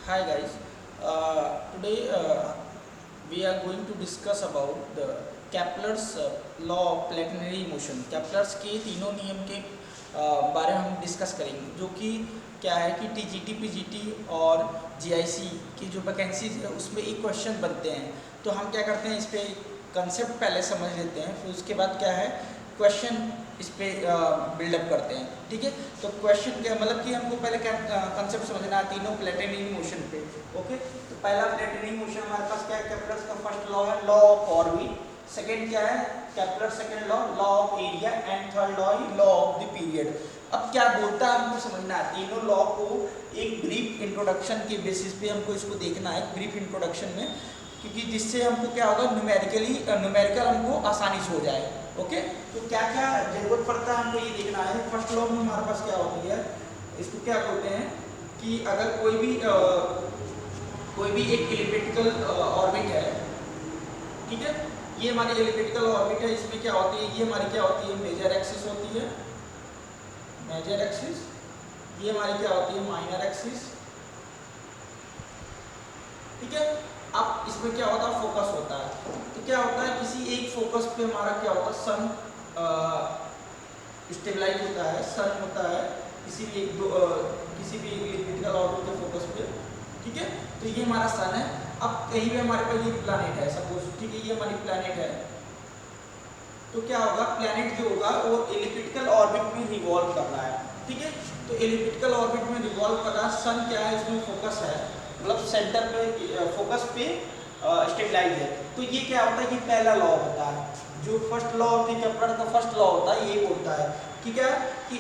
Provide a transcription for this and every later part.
Hi guys, today we are going to discuss about the Kepler's law of planetary motion. Kepler's के तीनों नियम के बारे में हम डिस्कस करेंगे, जो कि क्या है कि टीजीटी, पीजीटी और जीआईसी की जो वैकेंसीज है उसमें एक क्वेश्चन बनते हैं। तो हम क्या करते हैं, इस पे कंसेप्ट पहले समझ लेते हैं, फिर उसके बाद क्या है क्वेश्चन इस पे बिल्डअप करते हैं। ठीक है, तो क्वेश्चन क्या मतलब कि हमको पहले क्या कंसेप्ट समझना है तीनों प्लेटनरी मोशन पे। ओके, तो पहला प्लेटनरी मोशन हमारे पास क्या है, केप्लर्स का फर्स्ट लॉ है, लॉ ऑफ ऑर्बिट। सेकंड क्या है, Kepler second law, law of area. And third law है लॉ ऑफ द पीरियड। अब क्या बोलता है हमको समझना है, तीनों लॉ को एक ब्रीफ इंट्रोडक्शन के बेसिस पे हमको इसको देखना है, ब्रीफ इंट्रोडक्शन में, क्योंकि जिससे हमको क्या होगा न्यूमेरिकल हमको आसानी से हो जाए। ओके, तो क्या क्या जरूरत पड़ता है हमको ये देखना है। फर्स्ट लॉ में हमारे पास क्या होती है, इसको क्या बोलते हैं कि अगर कोई भी एक एलिप्टिकल ऑर्बिट है, ठीक है, ये हमारी एलिप्टिकल ऑर्बिट है, इसमें क्या होती है, ये हमारी क्या होती है, मेजर एक्सिस होती है, मेजर एक्सिस। ये हमारी क्या होती है, माइनर एक्सिस। ठीक है, अब इसमें क्या होता है, फोकस होता है। तो क्या होता है, किसी एक फोकस पे हमारा क्या होता है, सन स्टेबलाइज होता है, सन होता है किसी भी एलिप्टिकल ऑर्बिट के फोकस पे। ठीक है, तो ये हमारा सन है। अब कहीं भी हमारे पास ये प्लैनेट है सपोज, ठीक है, ये हमारी प्लैनेट है, तो क्या होगा, प्लैनेट जो होगा वो एलिप्टिकल ऑर्बिट में रिवॉल्व कर रहा है। ठीक है, तो एलिप्टिकल ऑर्बिट में रिवॉल्व कर रहा है, सन क्या है, इसमें फोकस है, मतलब सेंटर पे फोकस पे स्टेबलाइज है। तो ये क्या होता है कि पहला लॉ होता है, जो फर्स्ट लॉ होती है, केप्लर का फर्स्ट लॉ होता है, ये बोलता है कि क्या, कि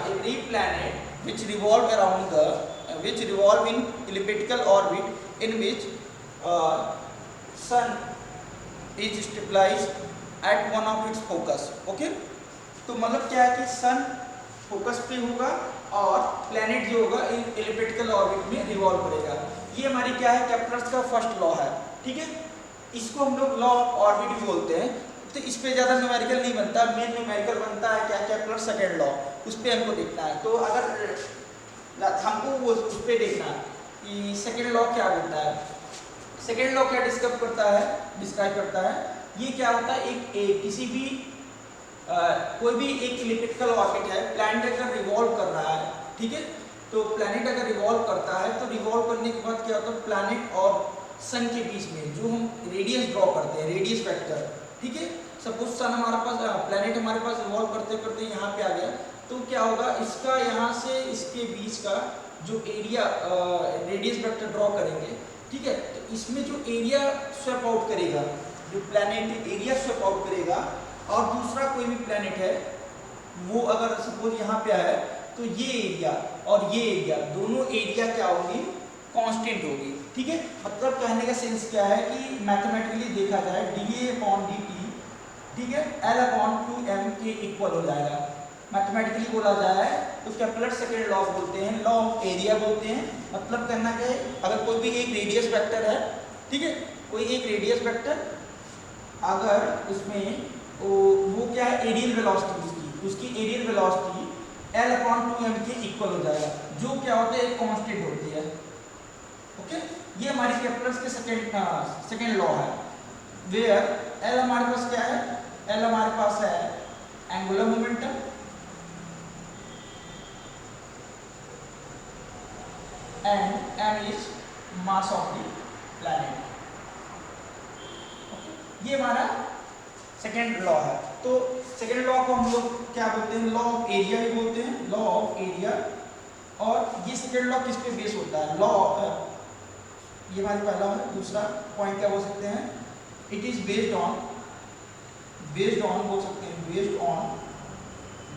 every planet which revolve in elliptical orbit in which sun is stabilized at one of its focus. Okay, तो मतलब क्या है कि सन फोकस पे होगा और प्लैनेट जो होगा एलिप्टिकल ऑर्बिट में रिवॉल्व करेगा। ये हमारी क्या है, केप्लर्स का फर्स्ट लॉ है। ठीक है, इसको हम लोग लॉ ऑफ ऑर्बिट भी बोलते हैं। तो इस पे ज़्यादा न्यूमेरिकल नहीं बनता, मेन न्यूमेरिकल बनता है क्या, केप्लर सेकंड लॉ, उस पर हमको देखना है। तो अगर हमको वो उस पर देखना है कि सेकंड लॉ क्या बोलता है, सेकंड लॉ क्या डिस्क्राइब करता है, ये क्या होता है, किसी भी कोई भी एक इलिप्टिकल ऑर्बिट है, प्लैनेट अगर रिवॉल्व कर रहा है, ठीक है, तो प्लैनेट अगर रिवॉल्व करता है तो रिवॉल्व करने के बाद क्या होता है, प्लैनेट और सन के बीच में जो हम रेडियस ड्रॉ करते हैं, रेडियस वेक्टर। ठीक है, सपोज सन हमारे पास, प्लैनेट हमारे पास रिवॉल्व करते करते यहाँ पे आ गया, तो क्या होगा, इसका यहाँ से इसके बीच का जो एरिया रेडियस वेक्टर ड्रॉ करेंगे, ठीक है, तो इसमें जो एरिया स्वैप आउट करेगा, जो प्लैनेट एरिया स्वैप आउट करेगा, और दूसरा कोई भी प्लैनेट है वो अगर सपोज यहाँ पे है, तो ये एरिया और ये एरिया, दोनों एरिया क्या होगी, कांस्टेंट होगी। ठीक है, मतलब कहने का सेंस क्या है कि मैथमेटिकली देखा जाए dA/dt, ठीक है, L/2m के इक्वल हो जाएगा। मैथमेटिकली बोला जाए तो केप्लर सेकंड लॉ बोलते हैं, लॉ ऑफ एरिया बोलते हैं। मतलब कहना क्या है, अगर कोई भी एक रेडियस वेक्टर है, ठीक है, कोई एक रेडियस वेक्टर अगर उसमें वो क्या है, एरियल वेलोसिटी, उसकी एरियल वेलोसिटी L/2m के इक्वल हो जाएगा, जो क्या होता है, एक कांस्टेंट होती है। ओके, ये हमारी केप्लर्स के सेकंड लॉ है, वेयर L हमारे पास क्या है, L हमारे पास है angular momentum, and m is mass of the planet. ये हमारा सेकेंड लॉ है। तो सेकेंड लॉ को हम लोग क्या बोलते हैं, लॉ ऑफ एरिया भी बोलते हैं, लॉ ऑफ एरिया। और ये सेकेंड लॉ किस पे बेस होता है, ये हमारी पहला है। दूसरा पॉइंट क्या बोल सकते हैं, इट इज बेस्ड ऑन बोल सकते हैं, based on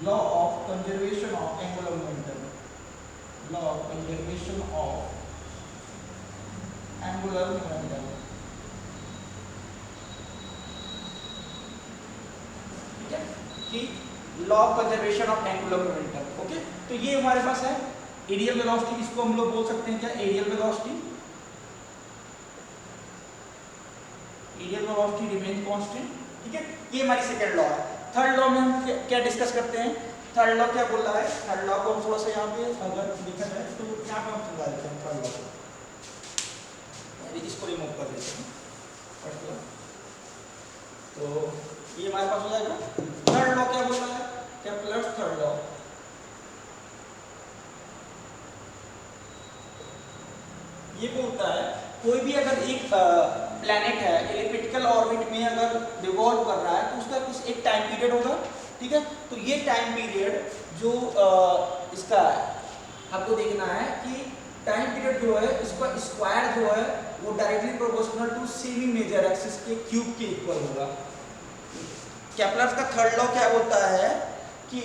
law of conservation of angular momentum, law of conservation of angular momentum. कि law of conservation of angular momentum. Okay, तो ये हमारे पास है एरियल वेलोसिटी, इसको हम लोग बोल सकते हैं क्या, एरियल वेलोसिटी रिमेन कांस्टेंट। ठीक है, ये हमारी सेकंड लॉ है। थर्ड लॉ में हम क्या डिस्कस करते हैं, थर्ड लॉ क्या बोल रहा है, थर्ड लॉ को हम थोड़ा सा यहाँ पे अगर देखा जाए तो यहाँ पे हम समझा देते हैं थर्ड लॉ को, इसको रिमूव कर देते हैं फर्स्ट लॉ। तो ये हमारे पास हो जाएगा थर्ड लॉ क्या बोल रहा है, केप्लर्स थर्ड लॉ। ये बोलता है कोई भी अगर एक प्लैनेट है एलिप्टिकल ऑर्बिट में अगर रिवॉल्व कर रहा है तो उसका कुछ एक टाइम पीरियड होगा, ठीक है। तो ये टाइम पीरियड जो इसका आपको देखना है कि टाइम पीरियड जो है इसका स्क्वायर जो है वो directly proportional to semi major axis के क्यूब के इक्वल होगा। केप्लर्स का थर्ड लॉ क्या बोलता है कि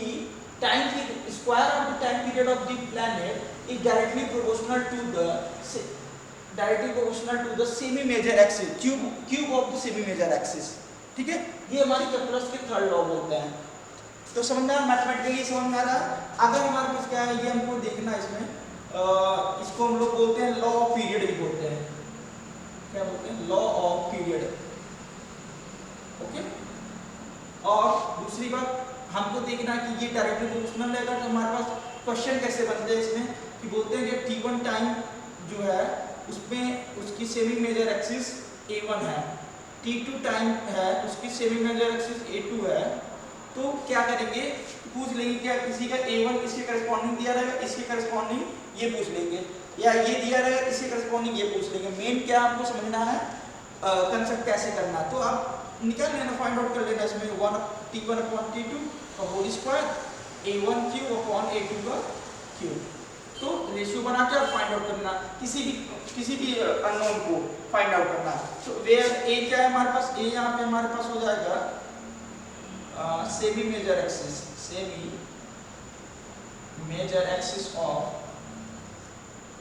टाइम की square of the time period of the planet is directly proportional to the semi major axis cube of the semi major axis, ठीक है। ये हमारी केप्लर्स के थर्ड लॉ बोलते हैं। तो समझ में मैथमेटिकली समझ में आ रहा है। अगर हमारे पास क्या है ये हमको देखना है, इसमें इसको हम लोग बोलते हैं लॉ ऑफ पीरियड भी बोलते हैं, क्या बोलते हैं, लॉ ऑफ पीरियड, ओके। और दूसरी बात हमको देखना है कि ये डायरेक्टली प्रोपोर्शनल रहेगा, तो हमारे पास क्वेश्चन कैसे बनते हैं इसमें कि बोलते हैं कि t1 टाइम जो है उसमें उसकी सेमी मेजर एक्सिस a1 है, t2 टाइम है उसकी सेमी मेजर एक्सिस a2 है। तो क्या करेंगे, पूछ लेंगे क्या किसी का a1 इसके करस्पॉन्डिंग दिया रहेगा, इसके करस्पॉन्डिंग ये पूछ लेंगे, या ये दिया रहेगा इसके करस्पॉन्डिंग ये पूछ लेंगे। मेन क्या आपको समझना है कंसेप्ट कैसे करना है, तो आप निकाल लेना, फाइंड आउट कर लेना इसमें t1 अपॉन t2 का whole square a1 cube upon a2 का क्यूब। तो रेशियो बना के फाइंड आउट करना, किसी भी अननोन को फाइंड आउट करना। तो वेयर a क्या है हमारे पास, a यहाँ पे हमारे पास हो जाएगा semi major axis of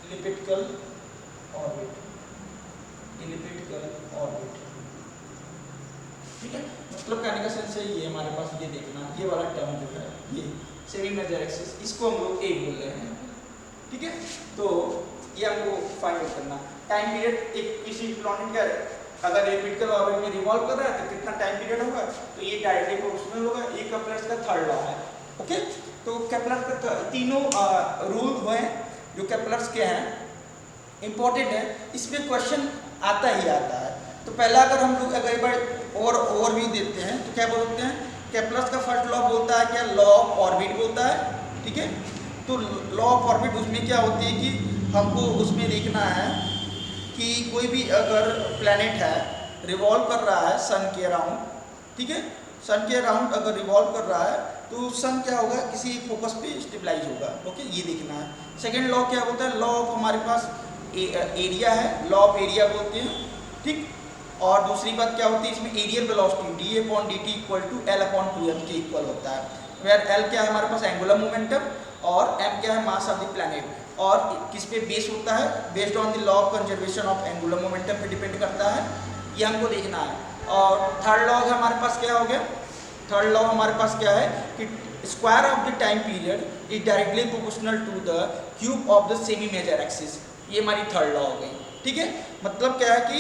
elliptical orbit, ठीक है। मतलब कहने का सेंस है ये हमारे पास ये देखना, ये वाला टर्म जो है ये सेमी मेजर एक्सिस, इसको हम लोग a बोल रहे हैं, ठीक है। तो ये हमको फाइंड आउट करना टाइम पीरियड एक किसी प्लैनेट का अगर एलिप्टिकल ऑर्बिट में रिवॉल्व कर रहा है तो कितना टाइम पीरियड होगा, तो ये डायरेक्टली प्रोपोर्शनल होगा। ये केप्लर्स का थर्ड लॉ है, ओके। तो केप्लर का तीनों रूल हुए जो केप्लर्स के हैं इंपॉर्टेंट है, इसमें क्वेश्चन आता ही आता है। तो पहला अगर हम लोग अगर एक बार और भी देते हैं तो क्या बोलते हैं, केप्लर्स का फर्स्ट लॉ बोलता है क्या, लॉ ऑफ ऑर्बिट बोलता है, ठीक है। तो लॉ ऑफ ऑर्बिट उसमें क्या होती है कि हमको उसमें देखना है कि कोई भी अगर प्लैनेट है रिवॉल्व कर रहा है सन के अराउंड, ठीक है, सन के अराउंड अगर रिवॉल्व कर रहा है तो सन क्या होगा, किसी फोकस पे स्टेबलाइज होगा, ओके, ये देखना है। सेकेंड लॉ क्या बोलता है, लॉ ऑफ हमारे पास एरिया है, लॉ ऑफ एरिया बोलते हैं, ठीक। और दूसरी बात क्या होती है इसमें, areal velocity d upon dt equal to l upon 2m के इक्वल होता है, वेयर l क्या है हमारे पास एंगुलर मोमेंटम और m क्या है मास ऑफ द प्लैनेट, और किस पे बेस होता है, based on the law of conservation of angular momentum पे डिपेंड करता है, ये हमको देखना है। और थर्ड लॉ हमारे पास क्या हो गया, थर्ड लॉ हमारे पास क्या है कि square of the time period is directly proportional to the cube of the semi major axis, ये हमारी थर्ड लॉ हो गई, ठीक है। मतलब क्या है कि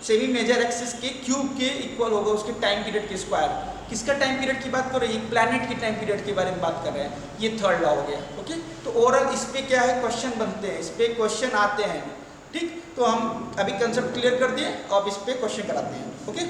सेमी मेजर एक्सिस के क्यूब के इक्वल होगा उसके टाइम पीरियड के स्क्वायर। किसका टाइम पीरियड की बात कर रहे हैं, प्लैनेट के टाइम पीरियड के बारे में बात कर रहे हैं, ये थर्ड लॉ हो गया, ओके। तो ओवरऑल इस पे क्या है, क्वेश्चन बनते हैं, इस पे क्वेश्चन आते हैं, ठीक। तो हम अभी कंसेप्ट क्लियर कर दिए, अब इस पे क्वेश्चन कराते हैं, ओके।